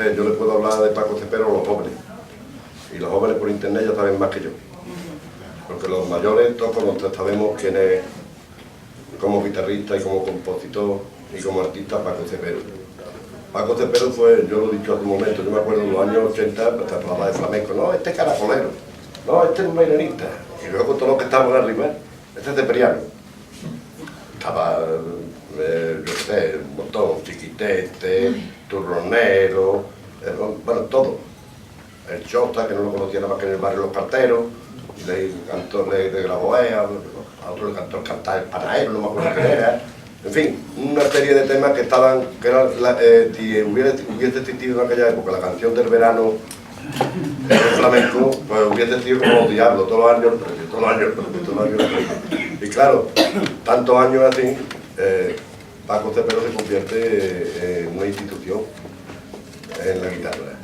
Entonces yo le puedo hablar de Paco Cepero a los jóvenes. Y los jóvenes por internet ya saben más que yo. Porque los mayores, todos sabemos quién es como guitarrista y como compositor y como artista Paco Cepero. Paco Cepero fue, yo lo he dicho hace un momento, yo me acuerdo de los años 80, pues se hablaba de flamenco, no, este es caracolero, no, este es un bailarista. Y luego todos los que estaban arriba, este es de Periano. Estaba, yo sé, un montón, Chiquitete, Turronero, bueno, todo. El Chota, que no lo conocía nada más que en el barrio Los Carteros, le cantó de la Boea, a otro le cantó el Cantar el Panadero, no me acuerdo qué era. En fin, una serie de temas que estaban, que eran, si hubiese existido en aquella época la canción del verano del flamenco, pues hubiese sido como los diablos, todos los años. Y claro, tantos años así, Paco Cepero se convierte en una institución en la guitarra.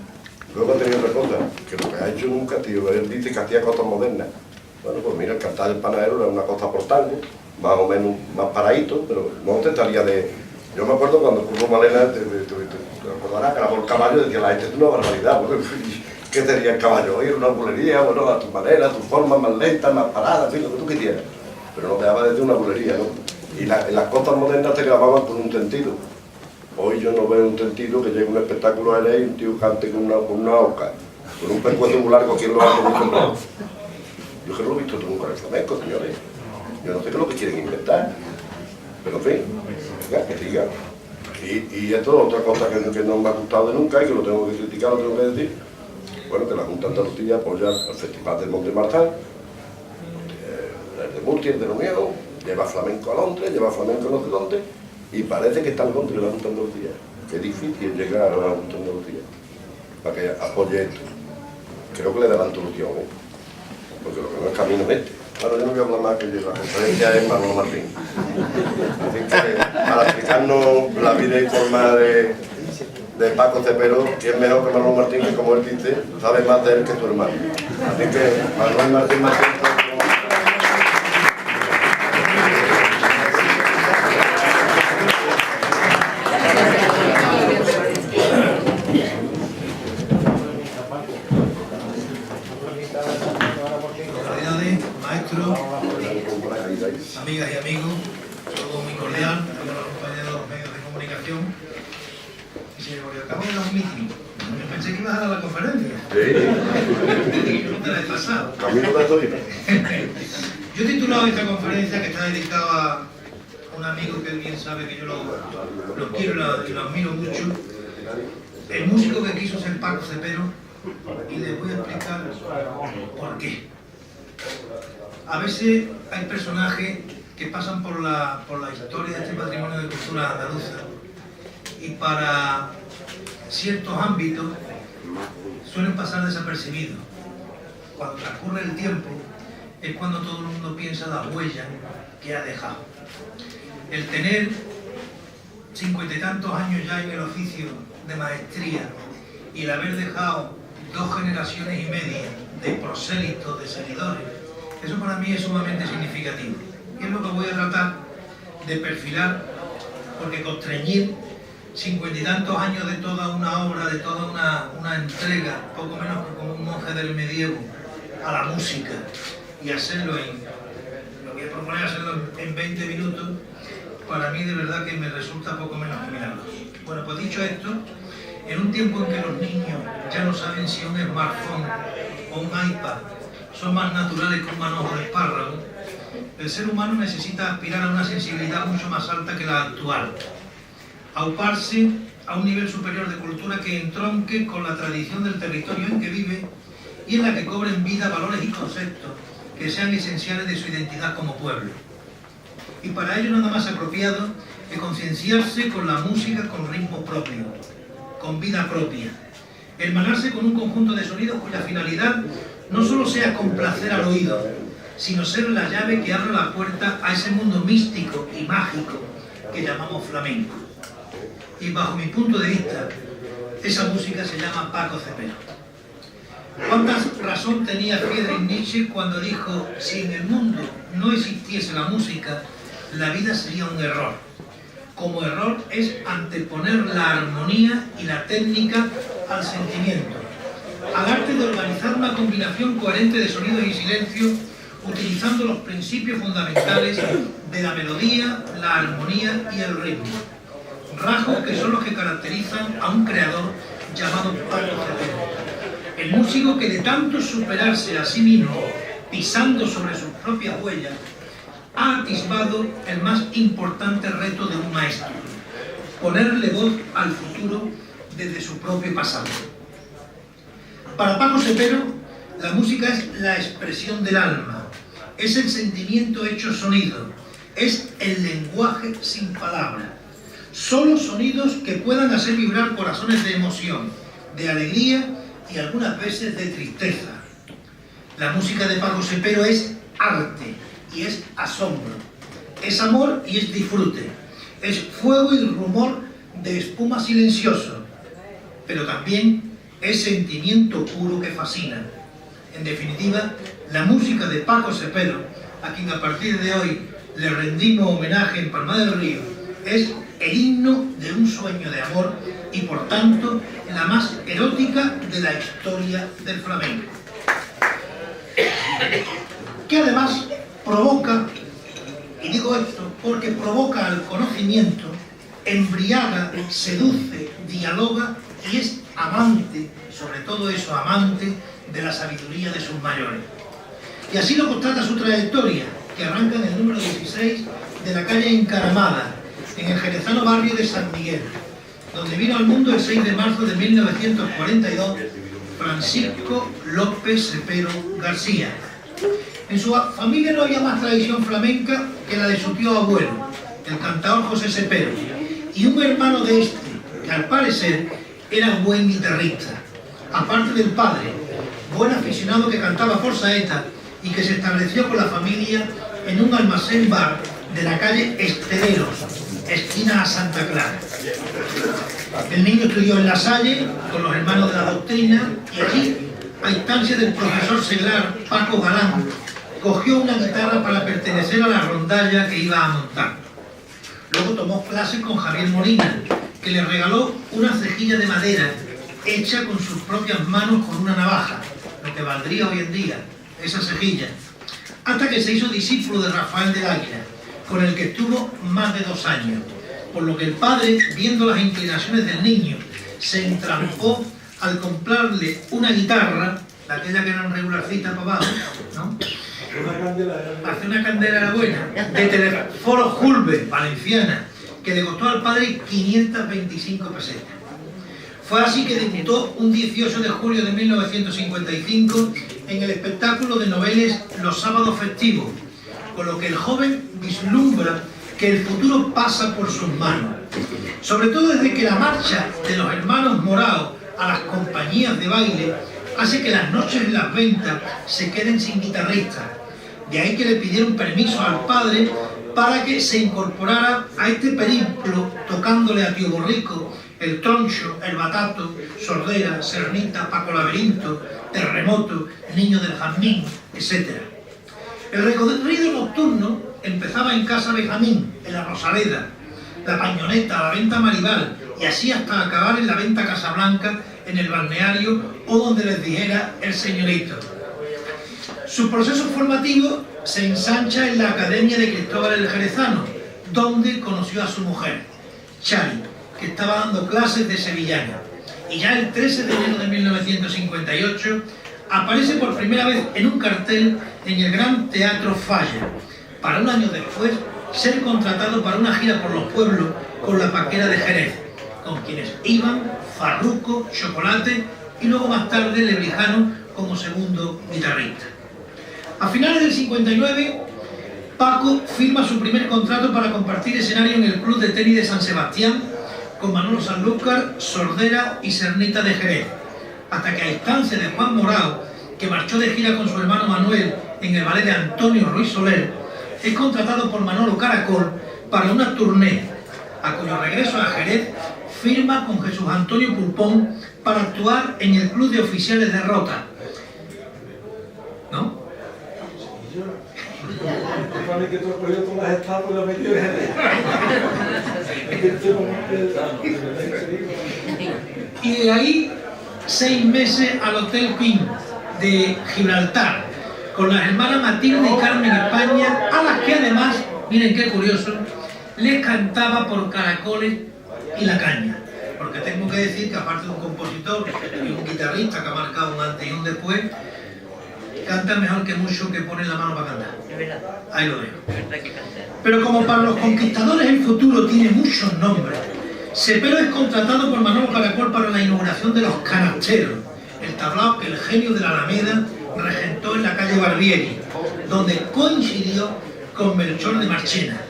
Luego ha tenido otra cosa, que lo que ha hecho nunca, tío, él dice que hacía cosas modernas. Bueno, pues mira, el Cantar del Panadero era una cosa por tango, más o menos más paradito, pero no te estaría de... Yo me acuerdo cuando Curro Malena, te acordarás que era por caballo, decía la gente, es una barbaridad, bueno, ¿qué sería el caballo? Oye, una bulería, bueno, a tu manera, a tu forma, más lenta, más parada, en fin, lo que tú quisieras. Pero no dejaba de decir una bulería, ¿no? Y las cosas modernas te grababan con un sentido. Hoy yo no veo un sentido que llegue un espectáculo a LA y un tío cante con una oca, con un pescuezo muy largo, ¿quién lo hace muy temprano? Yo que no lo he visto nunca en el flamenco, señores. Yo no sé qué es lo que quieren inventar. Pero en fin, venga, que siga. Y esto es otra cosa que no me ha gustado de nunca y que lo tengo que criticar, lo tengo que decir. Bueno, que la Junta de Andalucía apoya el Festival del Monte Marsan, el de Murcia, el de la Unión, lleva flamenco a Londres, lleva flamenco no sé dónde, y parece que está en Londres la Junta de Andalucía. Qué difícil llegar a la Junta de Andalucía para que apoye esto. Creo que le darán solución, porque lo que no es camino es este. Bueno, yo no voy a hablar más, que la conferencia es Manolo Martín. Así que para explicarnos la vida y forma de Paco Cepero, ¿quién mejor que Manolo Martín, que como él dice, sabe más de él que su hermano? Así que Manuel Martín Martín. Amigas y amigos, todo muy cordial, también los compañeros de los medios de comunicación. Y se volvió a cambiar los mítines. Pensé que ibas a dar la conferencia. Sí. No te la he pasado. Camino de Torino. Yo he titulado esta conferencia, que está dedicada a un amigo que él bien sabe que yo lo quiero y lo admiro mucho. El músico que quiso ser Paco Cepero, y les voy a explicar por qué. A veces hay personajes que pasan por la historia de este patrimonio de cultura andaluza y para ciertos ámbitos suelen pasar desapercibidos. Cuando transcurre el tiempo es cuando todo el mundo piensa la huella que ha dejado. El tener 50 y tantos años ya en el oficio de maestría y el haber dejado 2 generaciones y media de prosélitos, de seguidores, eso para mí es sumamente significativo. Y es lo que voy a tratar de perfilar, porque constreñir 50 y tantos años de toda una obra, de toda una entrega, poco menos que como un monje del medievo, a la música, y hacerlo lo voy a proponer hacerlo en 20 minutos, para mí de verdad que me resulta poco menos que milagroso. Bueno, pues dicho esto, en un tiempo en que los niños ya no saben si un smartphone o un iPad son más naturales que un manojo de espárrago, el ser humano necesita aspirar a una sensibilidad mucho más alta que la actual, auparse a un nivel superior de cultura que entronque con la tradición del territorio en que vive y en la que cobren vida valores y conceptos que sean esenciales de su identidad como pueblo. Y para ello nada más apropiado que concienciarse con la música con ritmo propio, con vida propia, hermanarse con un conjunto de sonidos cuya finalidad no solo sea complacer al oído, sino ser la llave que abre la puerta a ese mundo místico y mágico que llamamos flamenco. Y bajo mi punto de vista, esa música se llama Paco Cepero. ¿Cuánta razón tenía Friedrich Nietzsche cuando dijo: si en el mundo no existiese la música, la vida sería un error? Como error es anteponer la armonía y la técnica al sentimiento, al arte de organizar una combinación coherente de sonidos y silencio, utilizando los principios fundamentales de la melodía, la armonía y el ritmo, rasgos que son los que caracterizan a un creador llamado Paco Cepero, el músico que de tanto superarse a sí mismo, pisando sobre sus propias huellas, ha atisbado el más importante reto de un maestro: ponerle voz al futuro desde su propio pasado. Para Paco Cepero, la música es la expresión del alma, es el sentimiento hecho sonido, es el lenguaje sin palabras. Solo sonidos que puedan hacer vibrar corazones de emoción, de alegría y algunas veces de tristeza. La música de Paco Cepero es arte y es asombro, es amor y es disfrute, es fuego y rumor de espuma silencioso, pero también es sentimiento puro que fascina. En definitiva, la música de Paco Cepero, a quien a partir de hoy le rendimos homenaje en Palma del Río, es el himno de un sueño de amor y, por tanto, la más erótica de la historia del flamenco. Que además provoca, y digo esto porque provoca al conocimiento, embriaga, seduce, dialoga y es amante, sobre todo eso, amante de la sabiduría de sus mayores. Y así lo constata su trayectoria, que arranca en el número 16 de la calle Encaramada, en el jerezano barrio de San Miguel, donde vino al mundo el 6 de marzo de 1942 Francisco López Cepero García. En su familia no había más tradición flamenca que la de su tío abuelo, el cantador José Cepero, y un hermano de este, que al parecer era buen guitarrista, aparte del padre, buen aficionado que cantaba por saeta y que se estableció con la familia en un almacén bar de la calle Esteleros, esquina a Santa Clara. El niño estudió en La Salle con los hermanos de la doctrina y allí, a instancia del profesor seglar Paco Galán, cogió una guitarra para pertenecer a la rondalla que iba a montar. Luego tomó clases con Javier Molina, que le regaló una cejilla de madera hecha con sus propias manos con una navaja, lo que valdría hoy en día esa cejilla, hasta que se hizo discípulo de Rafael del Águila, con el que estuvo más de 2 años, por lo que el padre, viendo las inclinaciones del niño, se entrampó al comprarle una guitarra, aquella que era un regularcita para abajo, ¿no? Hace una candela era buena, de Teleforo Julve, valenciana, que le costó al padre 525 pesetas. Fue así que debutó un 18 de julio de 1955 en el espectáculo de noveles Los Sábados Festivos, con lo que el joven vislumbra que el futuro pasa por sus manos, sobre todo desde que la marcha de los hermanos Morao a las compañías de baile hace que las noches en las ventas se queden sin guitarristas. De ahí que le pidieron permiso al padre para que se incorporara a este periplo, tocándole a Tío Borrico el Troncho, el Batato, Sordera, Cernita, Paco Laberinto, Terremoto, Niño del Jazmín, etc. El recorrido nocturno empezaba en Casa Benjamín, en la Rosaleda, la Pañoneta, la Venta Maribal, y así hasta acabar en la Venta Casablanca, en el balneario o donde les dijera el señorito. Su proceso formativo se ensancha en la Academia de Cristóbal el Jerezano, donde conoció a su mujer, Chari, que estaba dando clases de sevillana. Y ya el 13 de enero de 1958 aparece por primera vez en un cartel en el Gran Teatro Falla, para un año después ser contratado para una gira por los pueblos con la Paquera de Jerez, con quienes iban Farruco, Chocolate y luego más tarde Lebrijano como segundo guitarrista. A finales del 59, Paco firma su primer contrato para compartir escenario en el Club de Tenis de San Sebastián con Manolo Sanlúcar, Sordera y Cernita de Jerez, hasta que a instancia de Juan Morao, que marchó de gira con su hermano Manuel en el ballet de Antonio Ruiz Soler, es contratado por Manolo Caracol para una tournée, a cuyo regreso a Jerez firma con Jesús Antonio Pulpón para actuar en el Club de Oficiales de Rota. ¿No? Y de ahí 6 meses al Hotel Queen de Gibraltar, con las hermanas Matilde y Carmen España, a las que además, miren qué curioso, les cantaba por Caracoles y La Caña. Porque tengo que decir que aparte de un compositor y un guitarrista que ha marcado un antes y un después, canta mejor que mucho que pone la mano para cantar. Ahí lo dejo. Pero como para los conquistadores el futuro tiene muchos nombres, Cepero es contratado por Manolo Caracol para la inauguración de los canasteros, el tablao que el genio de la Alameda regentó en la calle Barbieri, donde coincidió con Melchor de Marchena,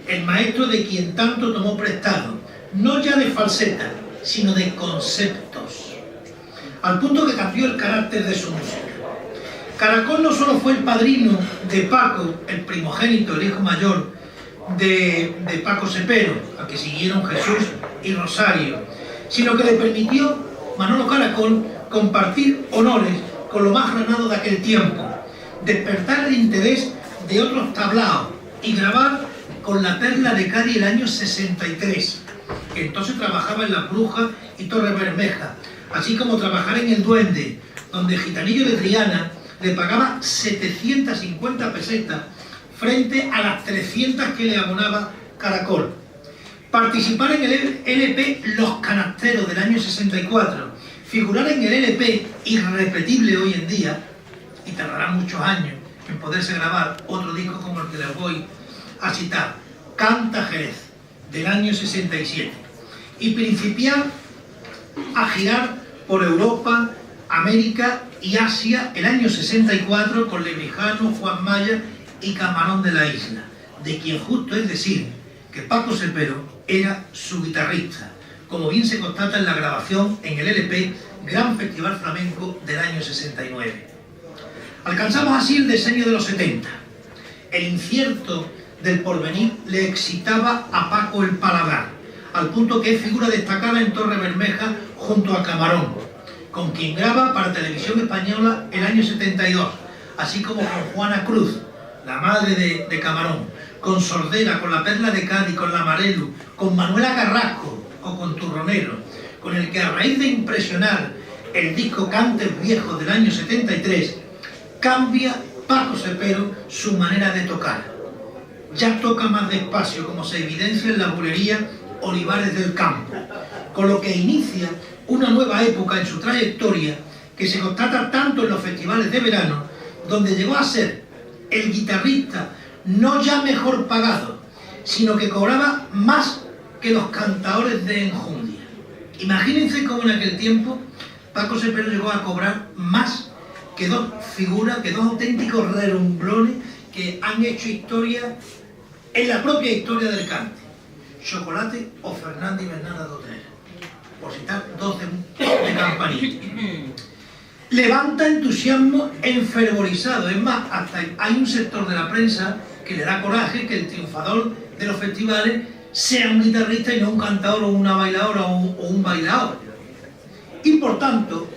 el maestro de quien tanto tomó prestado, no ya de falseta, sino de conceptos, al punto que cambió el carácter de su música. Caracol no solo fue el padrino de Paco, el primogénito, el hijo mayor de Paco Cepero, a que siguieron Jesús y Rosario, sino que le permitió Manolo Caracol compartir honores con lo más granado de aquel tiempo, despertar el interés de otros tablaos y grabar con La Perla de Cádiz el año 63, que entonces trabajaba en Las Brujas y Torre Bermeja, así como trabajar en El Duende, donde Gitanillo de Triana le pagaba 750 pesetas frente a las 300 que le abonaba Caracol. Participar en el LP Los Canasteros del año 64, figurar en el LP irrepetible hoy en día, y tardará muchos años en poderse grabar otro disco como el que les voy a citar, Canta Jerez, del año 67, y principiar a girar por Europa, América y Asia el año 64 con Lebrijano, Juan Maya y Camarón de la Isla, de quien justo es decir que Paco Cepero era su guitarrista, como bien se constata en la grabación en el LP Gran Festival Flamenco del año 69. Alcanzamos así el decenio de los 70. El incierto del porvenir le excitaba a Paco el paladar, al punto que es figura destacada en Torre Bermeja junto a Camarón, con quien graba para Televisión Española el año 72, así como con Juana Cruz, la madre de Camarón, con Sordera, con La Perla de Cádiz, con La Marelu, con Manuela Carrasco o con Turronero, con el que a raíz de impresionar el disco Cantes Viejos del año 73, cambia Paco Cepero su manera de tocar. Ya toca más despacio, como se evidencia en la bulería Olivares del Campo, con lo que inicia una nueva época en su trayectoria que se constata tanto en los festivales de verano, donde llegó a ser el guitarrista no ya mejor pagado, sino que cobraba más que los cantadores de enjundia. Imagínense cómo en aquel tiempo Paco Cepero llegó a cobrar más que dos figuras, que dos auténticos relumbrones que han hecho historia en la propia historia del cante, Chocolate o Fernández y Bernarda Dotrera, por citar dos de campanilla. Levanta entusiasmo enfervorizado, es más, hasta hay un sector de la prensa que le da coraje que el triunfador de los festivales sea un guitarrista y no un cantador o una bailadora o un bailador. Y por tanto,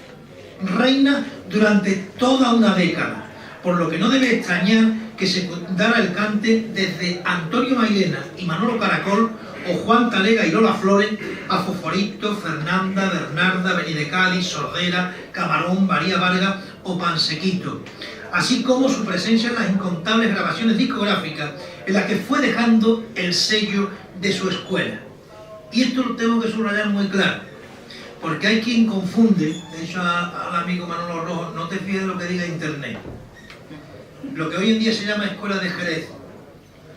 reina durante toda una década, por lo que no debe extrañar que secundara el cante desde Antonio Mairena y Manolo Caracol o Juan Talega y Lola Flores a Foforito, Fernanda, Bernarda, Beni de Cádiz, Sordera, Camarón, María Vargas o Pansequito, así como su presencia en las incontables grabaciones discográficas en las que fue dejando el sello de su escuela. Y esto lo tengo que subrayar muy claro, porque hay quien confunde, de hecho al amigo Manolo Rojo, no te fíes de lo que diga internet, lo que hoy en día se llama Escuela de Jerez,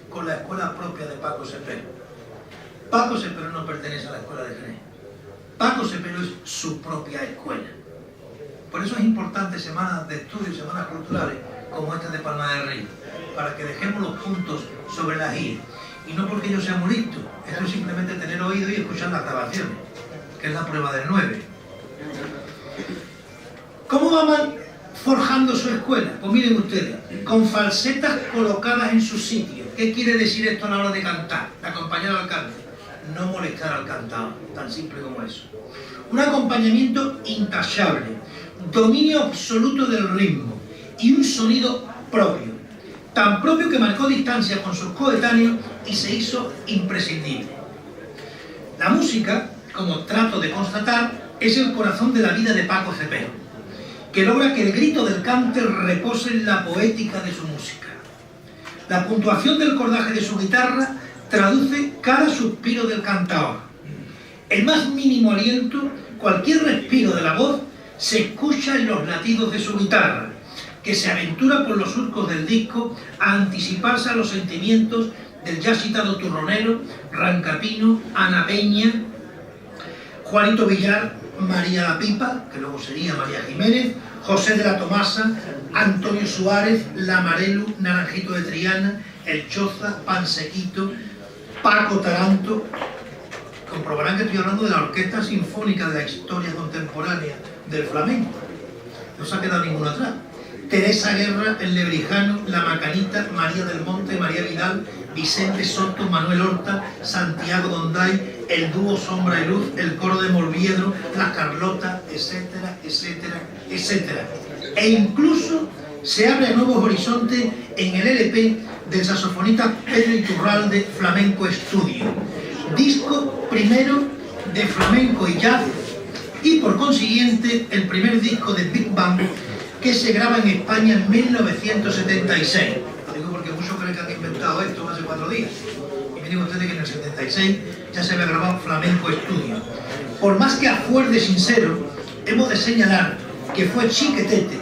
con la escuela propia de Paco Cepero. Paco Cepero no pertenece a la Escuela de Jerez. Paco Cepero es su propia escuela. Por eso es importante semanas de estudio, semanas culturales, como esta de Palma del Río, para que dejemos los puntos sobre las i. Y no porque yo sea muy listo, esto es simplemente tener oído y escuchar las grabaciones, que es la prueba del 9. ¿Cómo va forjando su escuela? Pues miren ustedes, con falsetas colocadas en su sitio. ¿Qué quiere decir esto a la hora de cantar? De acompañar al cante. No molestar al cantado, tan simple como eso. Un acompañamiento intachable, dominio absoluto del ritmo y un sonido propio, tan propio que marcó distancia con sus coetáneos y se hizo imprescindible. La música, como trato de constatar, es el corazón de la vida de Paco Cepero, que logra que el grito del cante repose en la poética de su música. La puntuación del cordaje de su guitarra traduce cada suspiro del cantaor. El más mínimo aliento, cualquier respiro de la voz, se escucha en los latidos de su guitarra, que se aventura por los surcos del disco a anticiparse a los sentimientos del ya citado turronero, Rancapino, Ana Peña, Juanito Villar, María la Pipa, que luego sería María Jiménez, José de la Tomasa, Antonio Suárez, Lamarelu, Naranjito de Triana, El Choza, Pansequito, Paco Taranto. Comprobarán que estoy hablando de la Orquesta Sinfónica de la Historia Contemporánea del Flamenco. No se ha quedado ninguno atrás. Teresa Guerra, El Lebrijano, La Macanita, María del Monte, María Vidal, Vicente Soto, Manuel Horta, Santiago Donday, el dúo Sombra y Luz, el coro de Morviedro, La Carlota, etcétera, etcétera, etcétera. E incluso se abre a nuevos horizontes en el LP del saxofonista Pedro Iturralde, Flamenco Estudio, disco primero de flamenco y jazz y por consiguiente el primer disco de Big Band que se graba en España en 1976. Lo digo porque muchos creen que han inventado esto hace 4 días. Y me digo ustedes que en el 76 ya se había grabado Flamenco Estudio. Por más que a fuer de sincero, hemos de señalar que fue Chiquetete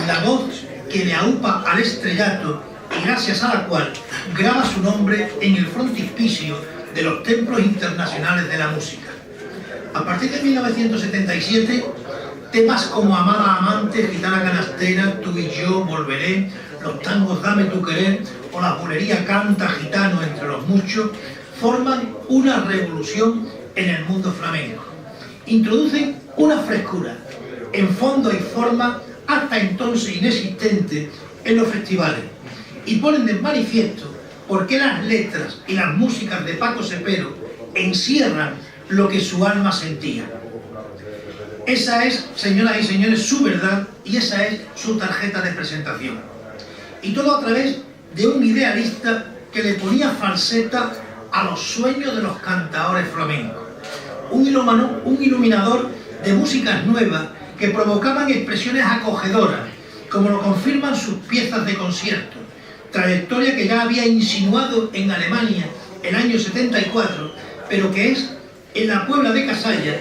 la voz que le aupa al estrellato y gracias a la cual graba su nombre en el frontispicio de los templos internacionales de la música. A partir de 1977, temas como Amada Amante, Gitana Canastera, Tú y Yo, Volveré, los tangos Dame tu Querer o la bulería Canta Gitano, entre los muchos, forman una revolución en el mundo flamenco. Introducen una frescura en fondo y forma hasta entonces inexistente en los festivales y ponen de manifiesto por qué las letras y las músicas de Paco Cepero encierran lo que su alma sentía. Esa es, señoras y señores, su verdad y esa es su tarjeta de presentación. Y todo a través de un idealista que le ponía falseta a los sueños de los cantaores flamencos. Un iluminador de músicas nuevas que provocaban expresiones acogedoras, como lo confirman sus piezas de concierto, trayectoria que ya había insinuado en Alemania el año 74, pero que es en la Puebla de Casalla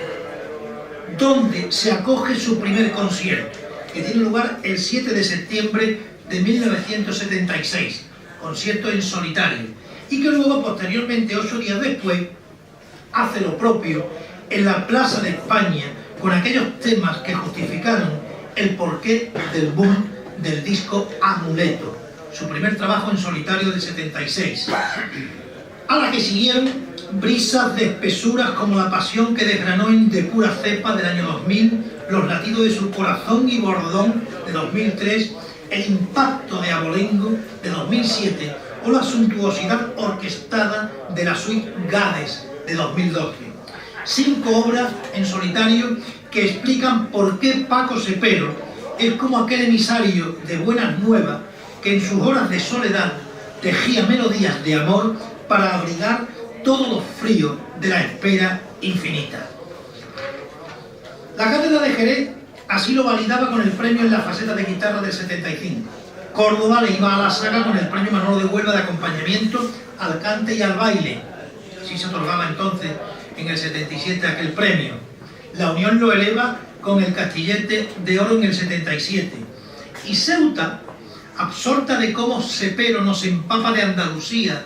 donde se acoge su primer concierto, que tiene lugar el 7 de septiembre de 1976, concierto en solitario, y que luego, posteriormente, 8 días después, hace lo propio en la Plaza de España con aquellos temas que justificaron el porqué del boom del disco Amuleto, su primer trabajo en solitario del 76. A la que siguieron brisas de espesuras como La Pasión que desgranó en De Pura Cepa del año 2000, Los latidos de su corazón y Bordón de 2003, El impacto de Abolengo de 2007 o la suntuosidad orquestada de la suite Gades de 2012. 5 obras en solitario que explican por qué Paco Cepero es como aquel emisario de buenas nuevas que en sus horas de soledad tejía melodías de amor para abrigar todos los fríos de la espera infinita. La cátedra de Jerez así lo validaba con el premio en la faceta de guitarra del 75. Córdoba le iba a la saga con el premio Manolo de Huelva de acompañamiento al cante y al baile. Así se otorgaba entonces en el 77 aquel premio. La Unión lo eleva con el Castillete de Oro en el 77. Y Ceuta, absorta de cómo Cepero nos empapa de Andalucía,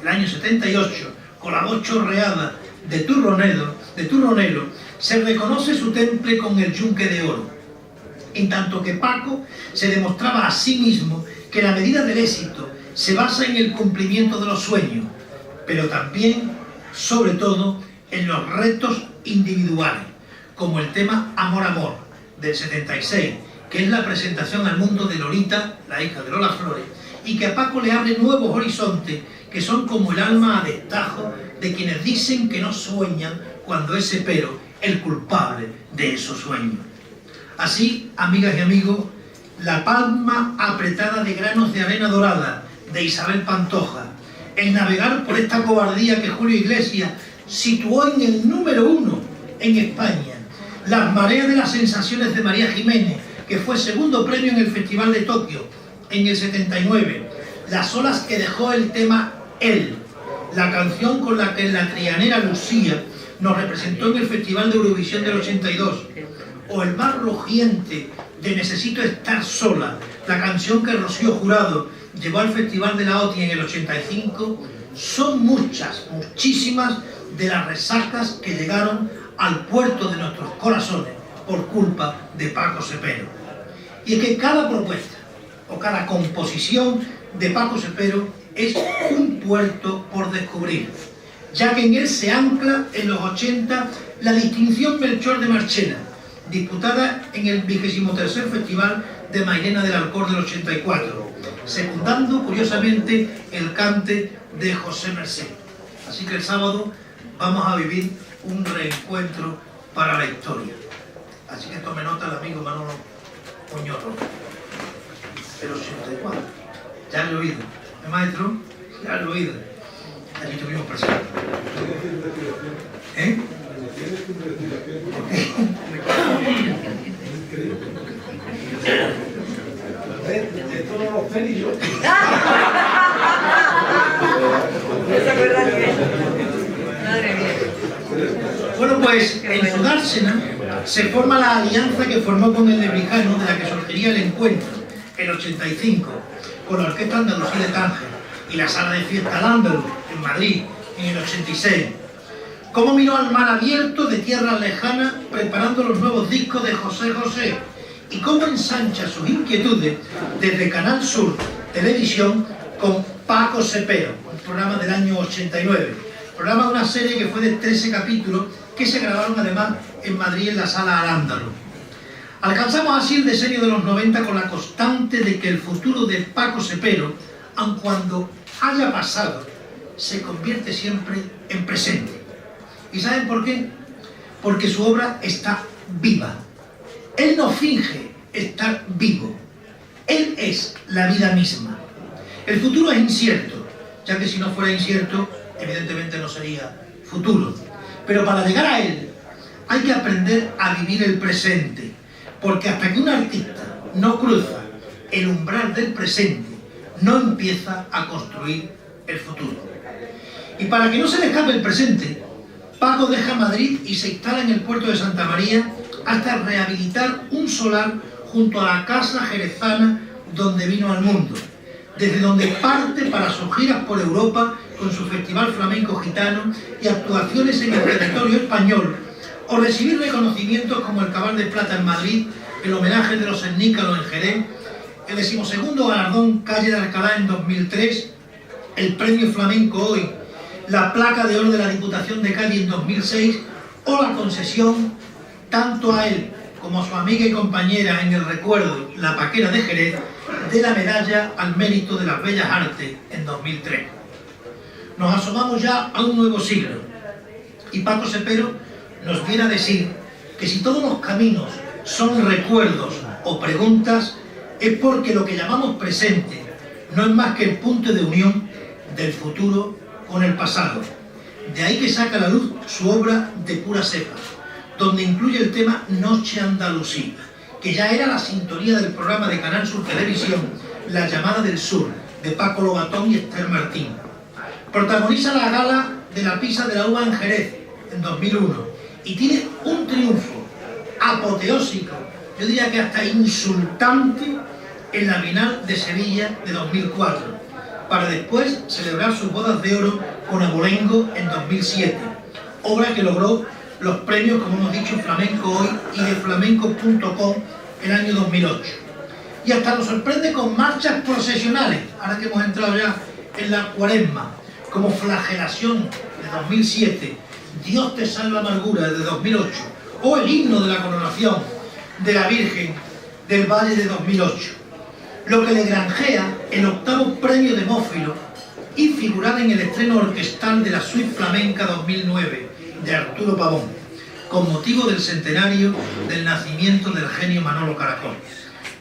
el año 78, con la voz chorreada de Turronero, se reconoce su temple con el Yunque de Oro, en tanto que Paco se demostraba a sí mismo que la medida del éxito se basa en el cumplimiento de los sueños, pero también, sobre todo, en los retos individuales, como el tema Amor, Amor, del 76, que es la presentación al mundo de Lolita, la hija de Lola Flores, y que a Paco le abre nuevos horizontes que son como el alma a destajo de quienes dicen que no sueñan cuando es Cepero el culpable de esos sueños. Así, amigas y amigos, La palma apretada de granos de arena dorada, de Isabel Pantoja, el navegar por esta cobardía que Julio Iglesias situó en el número 1 en España, Las mareas de las sensaciones de María Jiménez, que fue segundo premio en el Festival de Tokio en el 79. Las olas que dejó el tema Él, la canción con la que la trianera Lucía nos representó en el Festival de Eurovisión del 82. O el más rugiente de Necesito estar sola, la canción que Rocío Jurado llevó al Festival de la OTI en el 85, son muchas, muchísimas de las resacas que llegaron al puerto de nuestros corazones por culpa de Paco Cepero. Y es que cada propuesta o cada composición de Paco Cepero es un puerto por descubrir, ya que en él se ancla en los 80 la distinción Melchor de Marchena, disputada en el 23º Festival de Mairena del Alcor del 84, secundando curiosamente el cante de José Mercé. Así que el sábado vamos a vivir un reencuentro para la historia. Así que tome nota el amigo Manolo Oñoro. El 84. Ya lo he oído. ¿El maestro? Ya lo he oído. Allí tuvimos presente. ¿Eh? Esto no lo sé ni yo. Madre mía. Bueno, pues en su dársena se forma la alianza que formó con el Lebrijano, de la que surgiría el encuentro, el 85, con la Orquesta Andalusí de Tánger y la Sala de Fiesta al Andaluz, en Madrid, en el 86. Cómo miró al mar abierto de tierras lejanas preparando los nuevos discos de José José, y cómo ensancha sus inquietudes desde Canal Sur Televisión con Paco Cepero, un programa del año 89. Programa de una serie que fue de 13 capítulos que se grabaron además en Madrid en la Sala Al-Ándalus. Alcanzamos así el decenio de los 90 con la constante de que el futuro de Paco Cepero, aun cuando haya pasado, se convierte siempre en presente. ¿Y saben por qué? Porque su obra está viva. Él no finge estar vivo. Él es la vida misma. El futuro es incierto, ya que si no fuera incierto, evidentemente no sería futuro. Pero para llegar a él hay que aprender a vivir el presente, porque hasta que un artista no cruza el umbral del presente, no empieza a construir el futuro. Y para que no se le escape el presente, Paco deja Madrid y se instala en el puerto de Santa María hasta rehabilitar un solar junto a la casa jerezana donde vino al mundo, desde donde parte para sus giras por Europa con su Festival Flamenco Gitano y actuaciones en el territorio español, o recibir reconocimientos como el Cabal de Plata en Madrid, el homenaje de los Esnícalos en Jerez, el 12º galardón Calle de Alcalá en 2003, el Premio Flamenco Hoy, la Placa de Oro de la Diputación de Cádiz en 2006, o la concesión, tanto a él como a su amiga y compañera en el recuerdo, la Paquera de Jerez, de la Medalla al Mérito de las Bellas Artes en 2003. Nos asomamos ya a un nuevo siglo, y Paco Cepero nos viene a decir que si todos los caminos son recuerdos o preguntas, es porque lo que llamamos presente no es más que el punto de unión del futuro con el pasado. De ahí que saca a la luz su obra de pura cepa, donde incluye el tema Noche Andalusí, que ya era la sintonía del programa de Canal Sur Televisión, La Llamada del Sur, de Paco Lobatón y Esther Martín. Protagoniza la gala de la Pisa de la Uva en Jerez, en 2001, y tiene un triunfo apoteósico, yo diría que hasta insultante, en la Bienal de Sevilla de 2004, para después celebrar sus bodas de oro con Abolengo en 2007, obra que logró los premios, como hemos dicho, Flamenco Hoy y de flamenco.com el año 2008. Y hasta nos sorprende con marchas procesionales, ahora que hemos entrado ya en la Cuaresma, como Flagelación de 2007, Dios te salva amargura de 2008, o el himno de la coronación de la Virgen del Valle de 2008, lo que le granjea el 8º premio de Mófilo y figurar en el estreno orquestal de la Suite Flamenca 2009 de Arturo Pavón, con motivo del centenario del nacimiento del genio Manolo Caracol,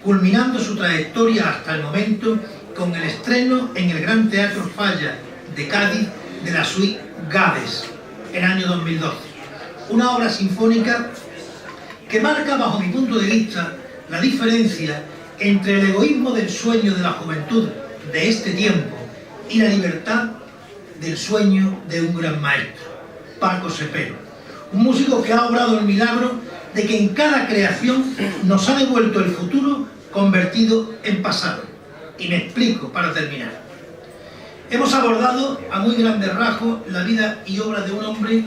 culminando su trayectoria hasta el momento con el estreno en el Gran Teatro Falla de Cádiz de la Suite Gades, en el año 2012. Una obra sinfónica que marca, bajo mi punto de vista, la diferencia entre el egoísmo del sueño de la juventud de este tiempo y la libertad del sueño de un gran maestro, Paco Cepero, un músico que ha obrado el milagro de que en cada creación nos ha devuelto el futuro convertido en pasado. Y me explico para terminar. Hemos abordado a muy grandes rasgos la vida y obra de un hombre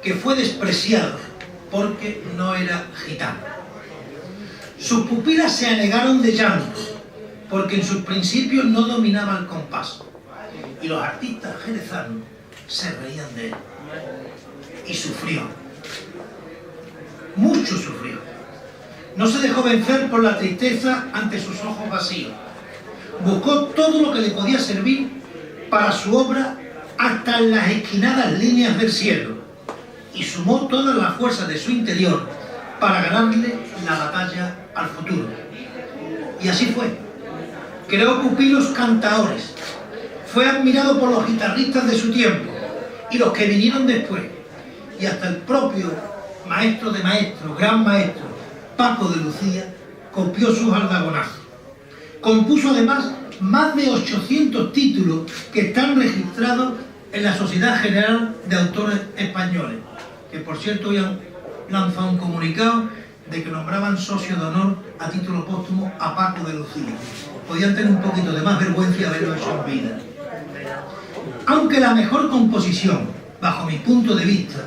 que fue despreciado porque no era gitano. Sus pupilas se anegaron de llanto porque en sus principios no dominaba el compás. Y los artistas jerezanos se reían de él. Y sufrió. Mucho sufrió. No se dejó vencer por la tristeza ante sus ojos vacíos. Buscó todo lo que le podía servir para su obra hasta en las esquinadas líneas del cielo y sumó todas las fuerzas de su interior para ganarle la batalla al futuro. Y así fue. Creó pupilos cantaores. Fue admirado por los guitarristas de su tiempo y los que vinieron después. Y hasta el propio maestro de maestros, gran maestro, Paco de Lucía, copió sus aldagonazos. Compuso además más de 800 títulos que están registrados en la Sociedad General de Autores Españoles, que por cierto hoy han lanzado un comunicado de que nombraban socio de honor a título póstumo a Paco de Lucía. Podían tener un poquito de más vergüenza y haberlo hecho en vida. Aunque la mejor composición, bajo mi punto de vista,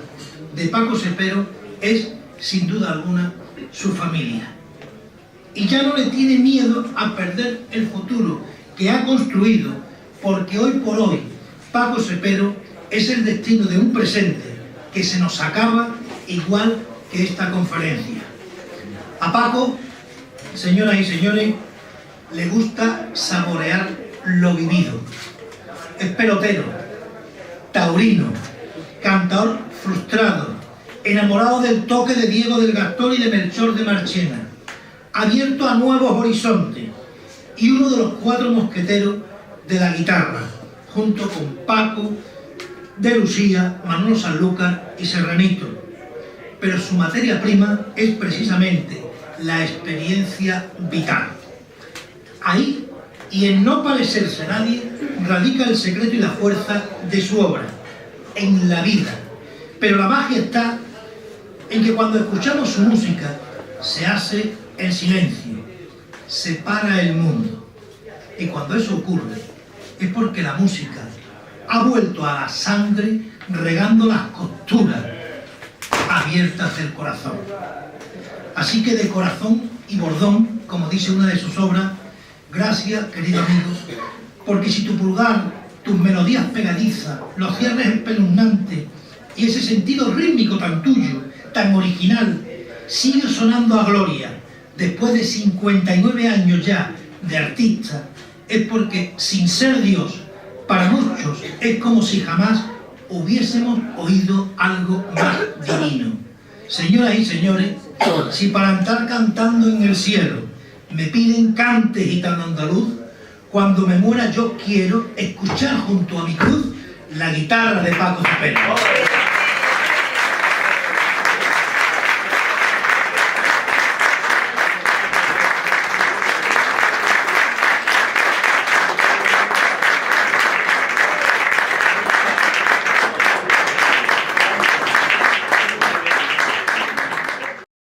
de Paco Cepero es, sin duda alguna, su familia. Y ya no le tiene miedo a perder el futuro que ha construido, porque hoy por hoy Paco Cepero es el destino de un presente que se nos acaba igual que esta conferencia. A Paco, señoras y señores, le gusta saborear lo vivido. Es pelotero, taurino, cantador frustrado, enamorado del toque de Diego del Gastón y de Melchor de Marchena, abierto a nuevos horizontes y uno de los 4 mosqueteros de la guitarra, junto con Paco de Lucía, Manolo Sanlúcar y Serranito. Pero su materia prima es precisamente la experiencia vital. Ahí, y en no parecerse a nadie, radica el secreto y la fuerza de su obra, en la vida. Pero la magia está en que cuando escuchamos su música se hace el silencio, se para el mundo. Y cuando eso ocurre es porque la música ha vuelto a la sangre regando las costuras abiertas del corazón. Así que de corazón y bordón, como dice una de sus obras, gracias, querido amigo, porque si tu pulgar, tus melodías pegadizas, los cierres espeluznantes y ese sentido rítmico tan tuyo, tan original, sigue sonando a gloria después de 59 años ya de artista, es porque, sin ser Dios, para muchos es como si jamás hubiésemos oído algo más divino. Señoras y señores, si para andar cantando en el cielo me piden cante gitano andaluz, cuando me muera yo quiero escuchar junto a mi cruz la guitarra de Paco Cepero.